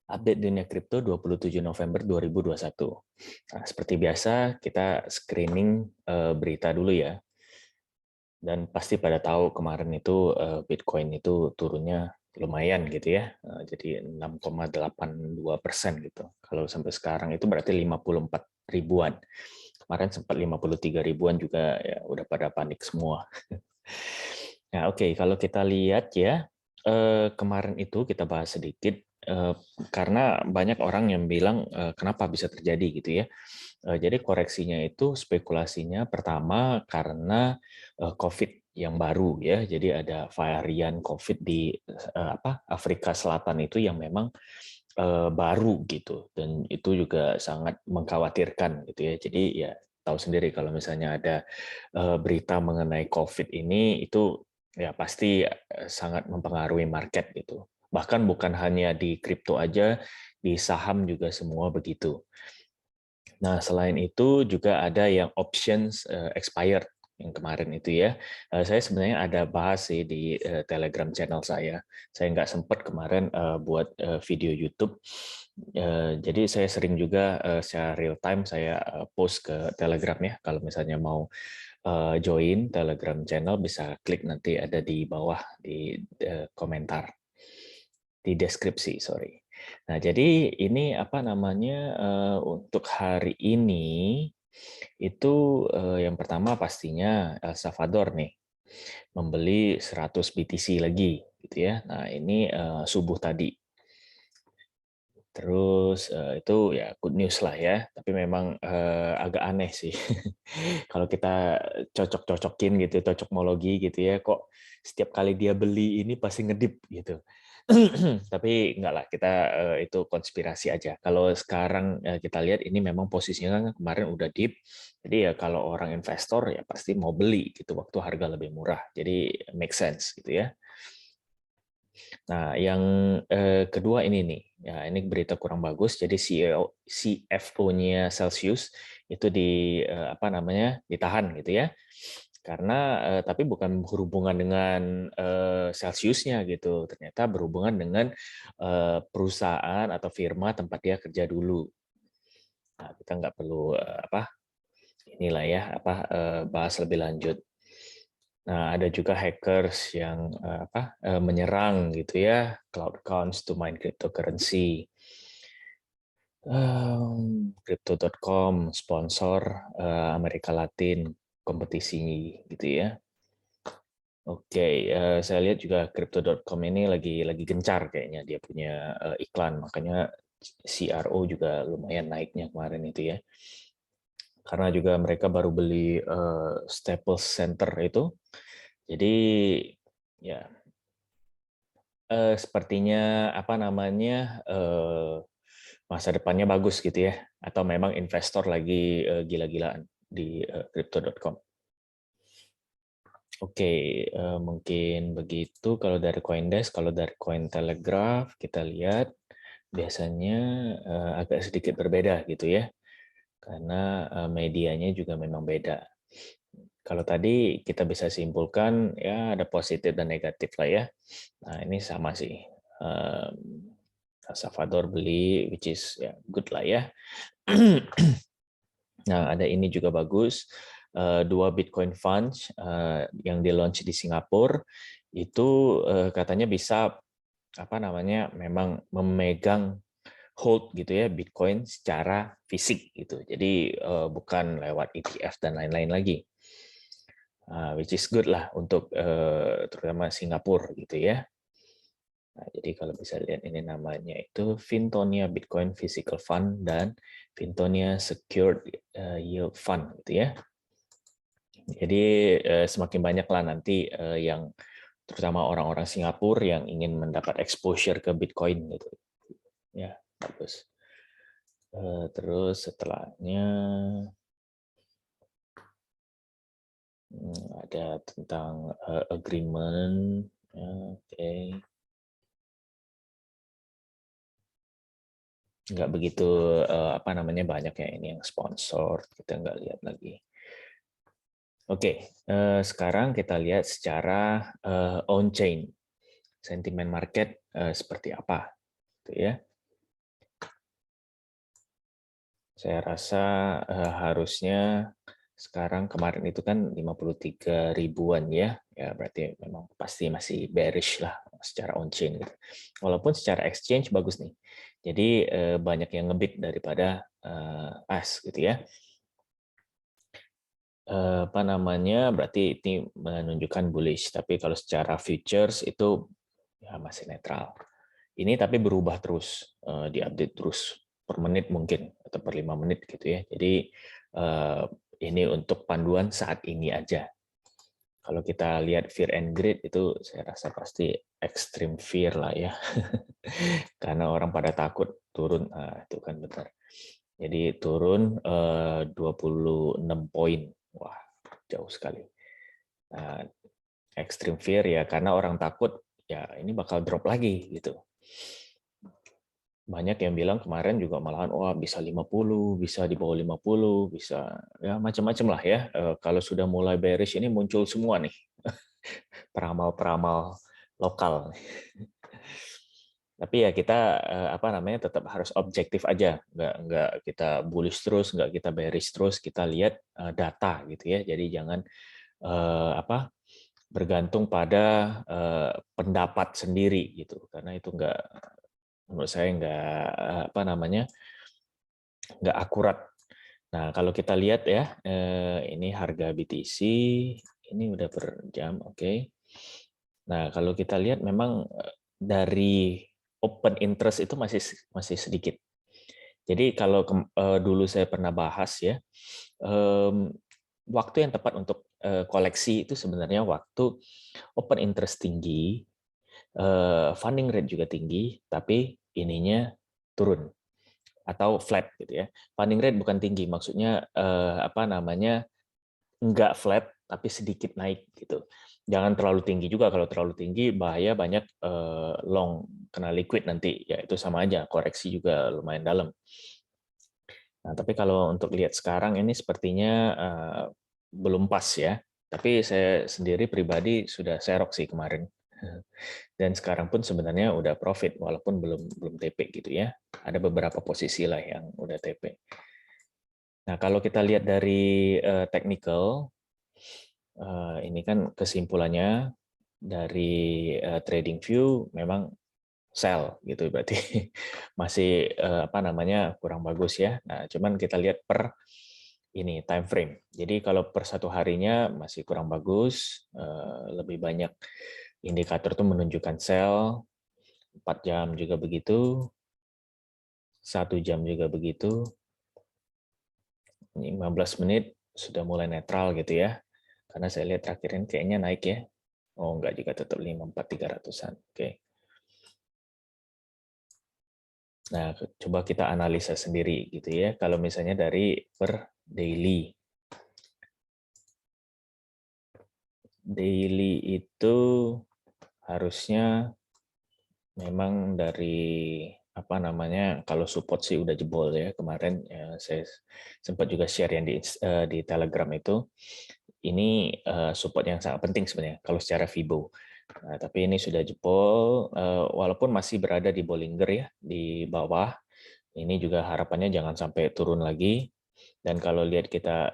Update dunia kripto 27 November 2021. Nah, seperti biasa kita screening berita dulu ya. Dan pasti pada tahu kemarin itu Bitcoin itu turunnya lumayan gitu ya. Jadi 6,82% gitu. Kalau sampai sekarang itu berarti 54 ribuan. Kemarin sempat 53 ribuan juga ya udah pada panik semua. Nah, oke, kalau kita lihat ya, kemarin itu kita bahas sedikit, karena banyak orang yang bilang, kenapa bisa terjadi gitu ya. Jadi koreksinya itu spekulasinya pertama karena, COVID yang baru ya. Jadi ada varian COVID di, Afrika Selatan itu yang memang, baru gitu, dan itu juga sangat mengkhawatirkan gitu ya. Jadi ya tahu sendiri kalau misalnya ada, berita mengenai COVID ini, itu ya pasti, sangat mempengaruhi market gitu. Bahkan bukan hanya di kripto aja, di saham juga semua begitu. Nah, selain itu juga ada yang options, expired yang kemarin itu ya. Saya sebenarnya ada bahas sih di, Telegram channel saya. Saya nggak sempat kemarin, buat, video YouTube. Jadi saya sering juga, secara real time saya, post ke Telegram ya. Kalau misalnya mau, join Telegram channel bisa klik nanti ada di bawah di, komentar, di deskripsi, sorry. Nah, jadi ini apa namanya, untuk hari ini itu, yang pertama pastinya El Salvador nih, membeli 100 BTC lagi gitu ya. Nah, ini, subuh tadi. Terus, itu ya good news lah ya, tapi memang, agak aneh sih. Kalau kita cocok-cocokin gitu, cocokmologi gitu ya, kok setiap kali dia beli ini pasti ngedip gitu. Tapi enggak lah, kita, itu konspirasi aja. Kalau sekarang, kita lihat ini memang posisinya kan kemarin udah dip, jadi ya kalau orang investor ya pasti mau beli gitu waktu harga lebih murah, jadi make sense gitu ya. Nah, yang, kedua ini nih, ya ini berita kurang bagus. Jadi CFO-nya Celsius itu apa namanya, ditahan gitu ya. Karena, tapi bukan berhubungan dengan, Celsius-nya gitu, ternyata berhubungan dengan, perusahaan atau firma tempat dia kerja dulu. Nah, kita nggak perlu, inilah ya, bahas lebih lanjut. Nah, ada juga hackers yang, menyerang gitu ya, cloud accounts to mine cryptocurrency. Crypto.com sponsor, Amerika Latin, kompetisi gitu ya. Oke, saya lihat juga Crypto.com ini lagi gencar kayaknya dia punya, iklan, makanya CRO juga lumayan naiknya kemarin itu ya. Karena juga mereka baru beli, Staples Center itu. Jadi ya, sepertinya apa namanya, masa depannya bagus gitu ya, atau memang investor lagi, gila-gilaan di, Crypto.com. Oke, mungkin begitu kalau dari CoinDesk. Kalau dari Cointelegraph kita lihat biasanya, agak sedikit berbeda gitu ya, karena, medianya juga memang beda. Kalau tadi kita bisa simpulkan ya ada positif dan negatif lah ya. Nah, ini sama sih, El Salvador beli, which is ya good lah ya. Nah, ada ini juga bagus, 2 Bitcoin Funds, yang di-launch di Singapura, itu, katanya bisa, apa namanya, memang memegang hold gitu ya, Bitcoin secara fisik gitu. Jadi, bukan lewat ETF dan lain-lain lagi. Which is good lah untuk, terutama Singapura gitu ya. Nah, jadi kalau bisa lihat ini namanya itu Fintonia Bitcoin Physical Fund dan Fintonia Secured, Yield Fund gitu ya. Jadi, semakin banyak lah nanti, yang terutama orang-orang Singapura yang ingin mendapat exposure ke Bitcoin gitu. Ya, bagus. Terus setelahnya, ada tentang, agreement, oke. Nggak begitu, apa namanya, banyak ya ini yang sponsor, kita nggak lihat lagi. Oke, sekarang kita lihat secara, on chain, sentimen market, seperti apa, gitu ya. Saya rasa harusnya sekarang, kemarin itu kan 53 ribuan ya, ya berarti memang pasti masih bearish lah secara on chain gitu. Walaupun secara exchange bagus nih. Jadi banyak yang ngebit daripada as gitu ya. Apa namanya, berarti ini menunjukkan bullish, tapi kalau secara futures itu ya masih netral. Ini tapi berubah terus, diupdate terus per menit mungkin atau per 5 menit gitu ya. Jadi ini untuk panduan saat ini aja. Kalau kita lihat fear and greed itu saya rasa pasti extreme fear lah ya. Karena orang pada takut turun, itu kan benar. Jadi turun 26 poin. Wah, jauh sekali. Extreme fear ya karena orang takut ya ini bakal drop lagi gitu. Banyak yang bilang kemarin juga malahan wah bisa 50, bisa di bawah 50, bisa ya macam-macam lah ya. Kalau sudah mulai bearish ini muncul semua nih peramal-peramal lokal. Tapi ya kita apa namanya tetap harus objektif aja, nggak kita bullish terus, nggak kita bearish terus, kita lihat data gitu ya. Jadi jangan apa bergantung pada pendapat sendiri gitu, karena itu nggak, menurut saya nggak apa namanya nggak akurat. Nah kalau kita lihat ya ini harga BTC ini udah per jam, oke. Nah kalau kita lihat memang dari open interest itu masih sedikit. Jadi kalau dulu saya pernah bahas ya, waktu yang tepat untuk koleksi itu sebenarnya waktu open interest tinggi, funding rate juga tinggi, tapi ininya turun atau flat gitu ya. Funding rate bukan tinggi, maksudnya apa namanya nggak flat tapi sedikit naik gitu. Jangan terlalu tinggi juga, kalau terlalu tinggi bahaya banyak long kena liquid nanti, ya itu sama aja koreksi juga lumayan dalam. Nah, tapi kalau untuk lihat sekarang ini sepertinya belum pas ya. Tapi saya sendiri pribadi sudah serok sih kemarin. Dan sekarang pun sebenarnya udah profit walaupun belum TP gitu ya. Ada beberapa posisi lah yang udah TP. Nah, kalau kita lihat dari technical, ini kan kesimpulannya dari trading view memang sell gitu, berarti masih apa namanya kurang bagus ya. Nah, cuman kita lihat per ini time frame. Jadi kalau per satu harinya masih kurang bagus, lebih banyak indikator tuh menunjukkan sell, 4 jam juga begitu, 1 jam juga begitu, 15 menit sudah mulai netral gitu ya. Karena saya lihat terakhir ini kayaknya naik ya. Oh enggak, juga tetap 54.300-an. Oke. Nah, coba kita analisa sendiri gitu ya. Kalau misalnya dari per daily. Daily itu harusnya memang dari apa namanya, kalau support sih udah jebol ya kemarin ya, saya sempat juga share yang di Telegram itu. Ini support yang sangat penting sebenarnya kalau secara Fibo. Nah, tapi ini sudah jebol, walaupun masih berada di Bollinger ya, di bawah. Ini juga harapannya jangan sampai turun lagi. Dan kalau lihat kita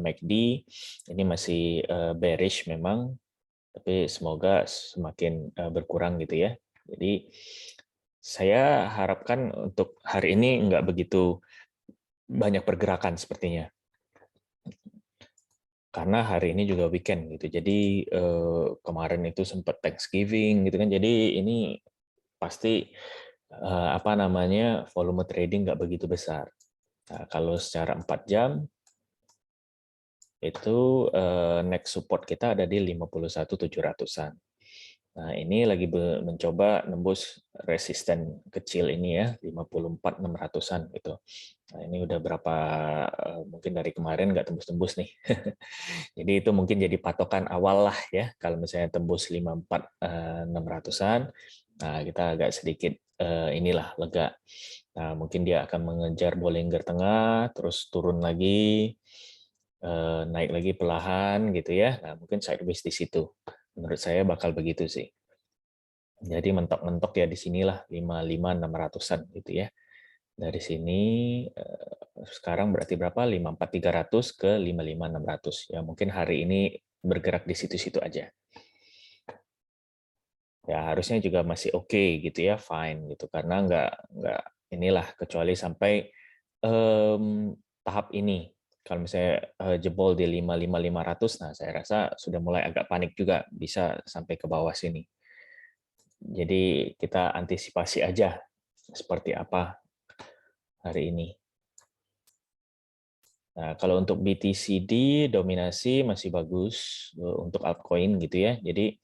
MACD, ini masih bearish memang, tapi semoga semakin berkurang gitu ya. Jadi saya harapkan untuk hari ini nggak begitu banyak pergerakan sepertinya. Karena hari ini juga weekend gitu. Jadi kemarin itu sempat Thanksgiving gitu kan. Jadi ini pasti apa namanya volume trading nggak begitu besar. Nah, kalau secara 4 jam itu next support kita ada di 51.700-an. Nah, ini lagi mencoba nembus resisten kecil ini ya, 54.600-an gitu. Nah, ini udah berapa mungkin dari kemarin nggak tembus-tembus nih. Jadi itu mungkin jadi patokan awal lah ya. Kalau misalnya tembus 54.600-an, nah kita agak sedikit inilah lega. Nah, mungkin dia akan mengejar Bollinger Tengah, terus turun lagi, naik lagi perlahan gitu ya. Nah, mungkin sideways di situ. Menurut saya bakal begitu sih. Jadi mentok-mentok ya di sinilah 55.600-an gitu ya. Dari sini sekarang berarti berapa? 54.300 ke 55.600. Ya, mungkin hari ini bergerak di situ-situ aja. Ya, harusnya juga masih oke gitu ya, fine gitu. Karena nggak inilah, kecuali sampai tahap ini. Kalau misalnya jebol di 55.500, nah saya rasa sudah mulai agak panik juga, bisa sampai ke bawah sini. Jadi kita antisipasi aja seperti apa hari ini. Nah, kalau untuk BTCD dominasi masih bagus untuk altcoin gitu ya. Jadi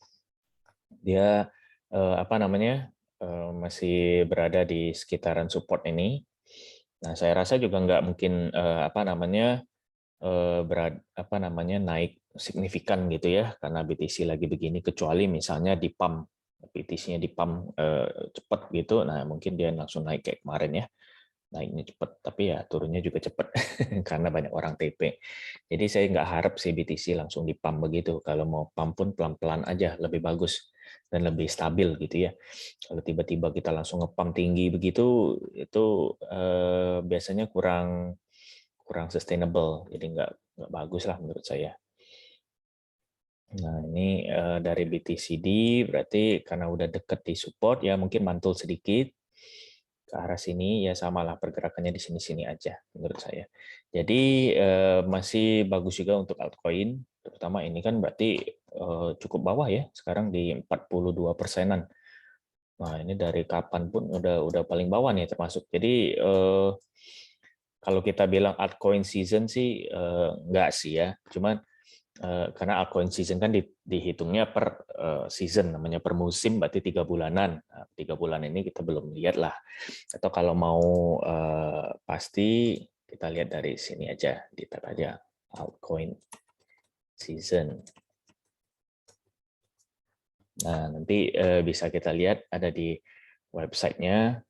dia apa namanya masih berada di sekitaran support ini. Nah, saya rasa juga nggak mungkin apa namanya apa namanya naik signifikan gitu ya, karena BTC lagi begini, kecuali misalnya di pump BTC-nya di pump cepat gitu. Nah, mungkin dia langsung naik kayak kemarin ya. Naiknya cepat, tapi ya turunnya juga cepat karena banyak orang TP. Jadi saya nggak harap si BTC langsung di pump begitu. Kalau mau pump pun pelan-pelan aja, lebih bagus dan lebih stabil gitu ya. Kalau tiba-tiba kita langsung nge-pump tinggi begitu, itu biasanya kurang kurang sustainable. Jadi nggak bagus lah menurut saya. Nah, ini dari BTCD berarti karena udah deket di support ya, mungkin mantul sedikit ke arah sini, ya samalah pergerakannya di sini-sini aja menurut saya. Jadi masih bagus juga untuk altcoin, terutama ini kan berarti cukup bawah ya, sekarang di 42%-an. Nah, ini dari kapan pun udah paling bawah nih termasuk. Jadi kalau kita bilang altcoin season sih enggak sih ya. Cuman karena altcoin season kan dihitungnya per season, namanya per musim, berarti 3 bulanan. Nah, 3 bulan ini kita belum lihat lah. Atau kalau mau pasti, kita lihat dari sini aja, di tab aja, altcoin season. Nah, nanti bisa kita lihat ada di websitenya.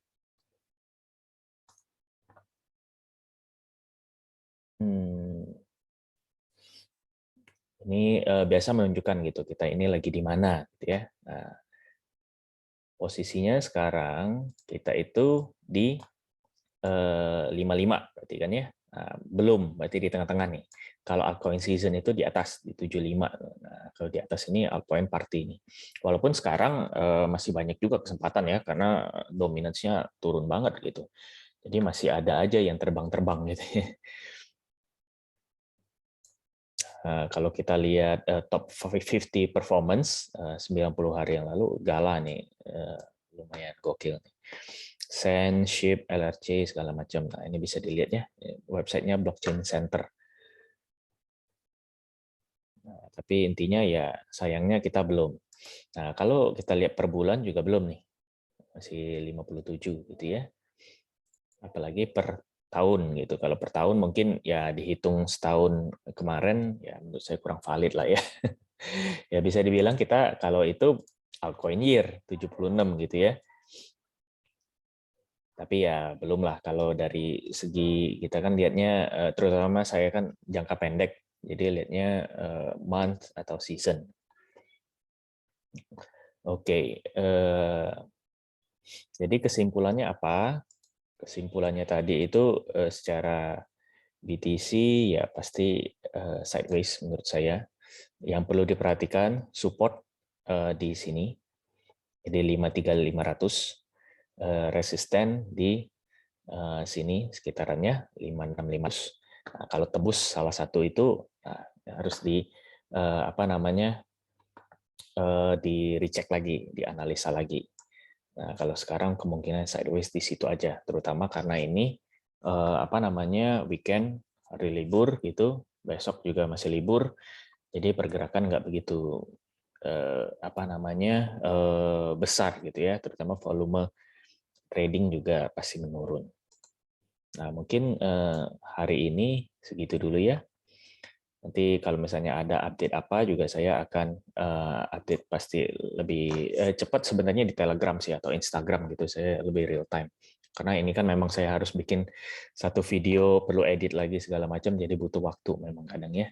Ini biasa menunjukkan gitu, kita ini lagi di mana, gitu ya. Nah, posisinya sekarang kita itu di 55 berarti kan ya. Nah, belum, berarti di tengah-tengah nih. Kalau altcoin season itu di atas, di 75. Nah, kalau di atas ini altcoin party ini. Walaupun sekarang masih banyak juga kesempatan ya, karena dominasinya turun banget gitu. Jadi masih ada aja yang terbang-terbang gitu ya. Kalau kita lihat top 50 performance 90 hari yang lalu, Gala nih lumayan gokil nih. Send, Ship, LRC segala macam. Nah, ini bisa dilihat ya, websitenya Blockchain Center. Nah, tapi intinya ya sayangnya kita belum. Nah, kalau kita lihat per bulan juga belum nih. Masih 57 gitu ya. Apalagi per tahun gitu. Kalau per tahun mungkin ya dihitung setahun kemarin, ya menurut saya kurang valid lah ya. Ya bisa dibilang kita kalau itu altcoin year 76 gitu ya. Tapi ya belum lah kalau dari segi kita kan lihatnya terutama saya kan jangka pendek. Jadi lihatnya month atau season. Oke, jadi kesimpulannya apa? Kesimpulannya tadi itu secara BTC ya pasti sideways menurut saya. Yang perlu diperhatikan support di sini, jadi 53.500, resisten di sini sekitarannya 56.500. Nah, kalau tebus salah satu itu harus di apa namanya di recheck lagi, dianalisa lagi. Nah, kalau sekarang kemungkinan sideways di situ aja, terutama karena ini apa namanya weekend, hari libur gitu, besok juga masih libur, jadi pergerakan nggak begitu apa namanya besar gitu ya, terutama volume trading juga pasti menurun. Nah, mungkin hari ini segitu dulu ya. Nanti kalau misalnya ada update apa juga saya akan update pasti lebih cepat sebenarnya di Telegram sih atau Instagram gitu, saya lebih real time. Karena ini kan memang saya harus bikin satu video, perlu edit lagi segala macam, jadi butuh waktu memang kadang ya.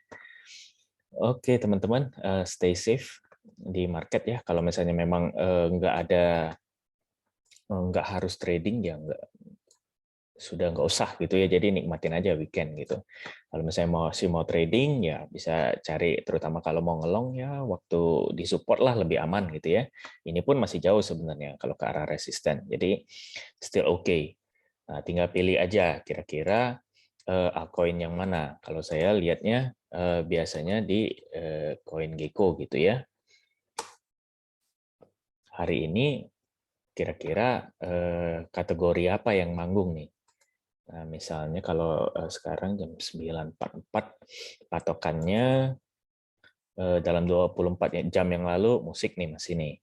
Oke teman-teman, stay safe di market ya. Kalau misalnya memang nggak harus trading ya nggak sudah nggak usah gitu ya, jadi nikmatin aja weekend gitu. Kalau misalnya mau trading ya bisa cari, terutama kalau mau ngelong ya waktu di support lah lebih aman gitu ya. Ini pun masih jauh sebenarnya kalau ke arah resisten, jadi still okay. Nah, tinggal pilih aja kira-kira altcoin yang mana. Kalau saya lihatnya biasanya di CoinGecko gitu ya. Hari ini kira-kira kategori apa yang manggung nih? Nah, misalnya kalau sekarang jam 9.44, patokannya dalam 24 jam yang lalu musik nih masih nih.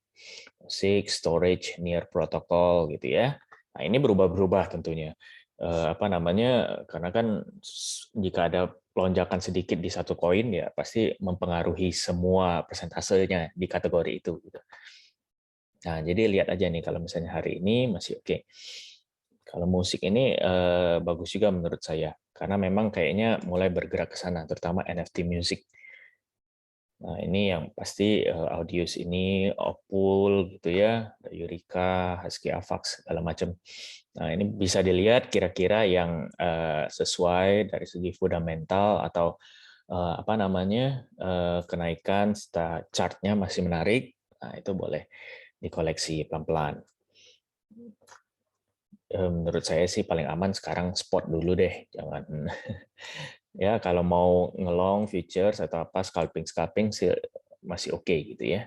Musik, storage, near protocol gitu ya. Nah, ini berubah-berubah tentunya. Apa namanya? Karena kan jika ada lonjakan sedikit di satu koin ya pasti mempengaruhi semua persentasenya di kategori itu gitu. Nah, jadi lihat aja nih kalau misalnya hari ini masih oke. Kalau musik ini bagus juga menurut saya, karena memang kayaknya mulai bergerak ke sana, terutama NFT music. Nah, ini yang pasti Audius ini, Opul gitu ya, ada Eureka, Husky Avax, segala macam. Nah, ini bisa dilihat kira-kira yang sesuai dari segi fundamental atau apa namanya kenaikan chartnya masih menarik. Nah, itu boleh dikoleksi pelan-pelan. Menurut saya sih paling aman sekarang spot dulu deh, jangan ya kalau mau ngelong futures atau apa scalping sih masih oke gitu ya.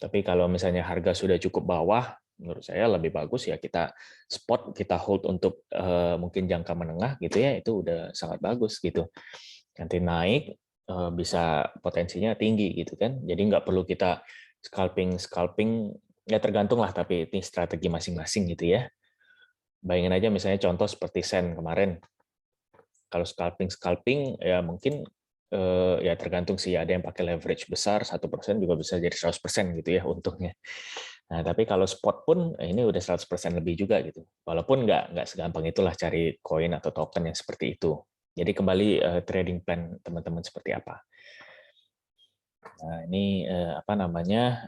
Tapi kalau misalnya harga sudah cukup bawah, menurut saya lebih bagus ya kita spot, kita hold untuk mungkin jangka menengah gitu ya, itu udah sangat bagus gitu. Nanti naik bisa potensinya tinggi gitu kan. Jadi nggak perlu kita scalping ya tergantung lah, tapi ini strategi masing-masing gitu ya. Bayangin aja misalnya contoh seperti Sen kemarin. Kalau scalping ya mungkin ya tergantung sih, ada yang pakai leverage besar 1% juga bisa jadi 100% gitu ya untungnya. Nah, tapi kalau spot pun ini udah 100% lebih juga gitu. Walaupun nggak segampang itulah cari koin atau token yang seperti itu. Jadi kembali trading plan teman-teman seperti apa. Nah, ini apa namanya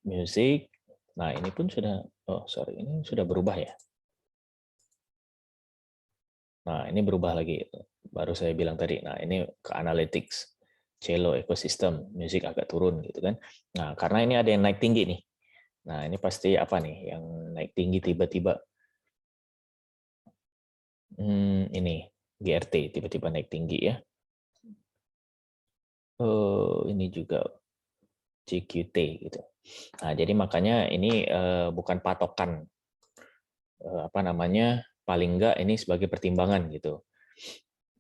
music. Nah, ini pun sudah ini sudah berubah ya. Nah, ini berubah lagi. Baru saya bilang tadi. Nah, ini ke analytics, Celo ekosistem, musik agak turun gitu kan. Nah, karena ini ada yang naik tinggi nih. Nah, ini pasti apa nih yang naik tinggi tiba-tiba ini GRT tiba-tiba naik tinggi ya. Ini juga CQT gitu. Nah, jadi makanya ini bukan patokan apa namanya, paling enggak ini sebagai pertimbangan gitu.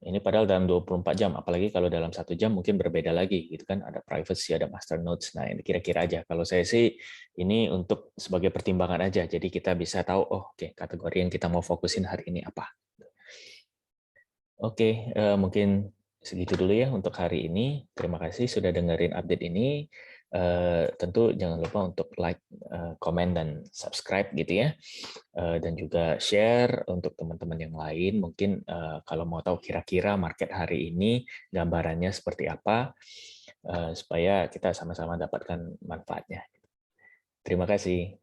Ini padahal dalam 24 jam, apalagi kalau dalam 1 jam mungkin berbeda lagi gitu kan, ada privacy, ada master nodes. Nah, ini kira-kira aja. Kalau saya sih ini untuk sebagai pertimbangan aja. Jadi kita bisa tahu, oh oke, kategori yang kita mau fokusin hari ini apa. Oke, mungkin segitu dulu ya untuk hari ini. Terima kasih sudah dengerin update ini. Tentu jangan lupa untuk like, komen, dan subscribe gitu ya. Dan juga share untuk teman-teman yang lain. Mungkin kalau mau tahu kira-kira market hari ini gambarannya seperti apa, supaya kita sama-sama dapatkan manfaatnya. Terima kasih.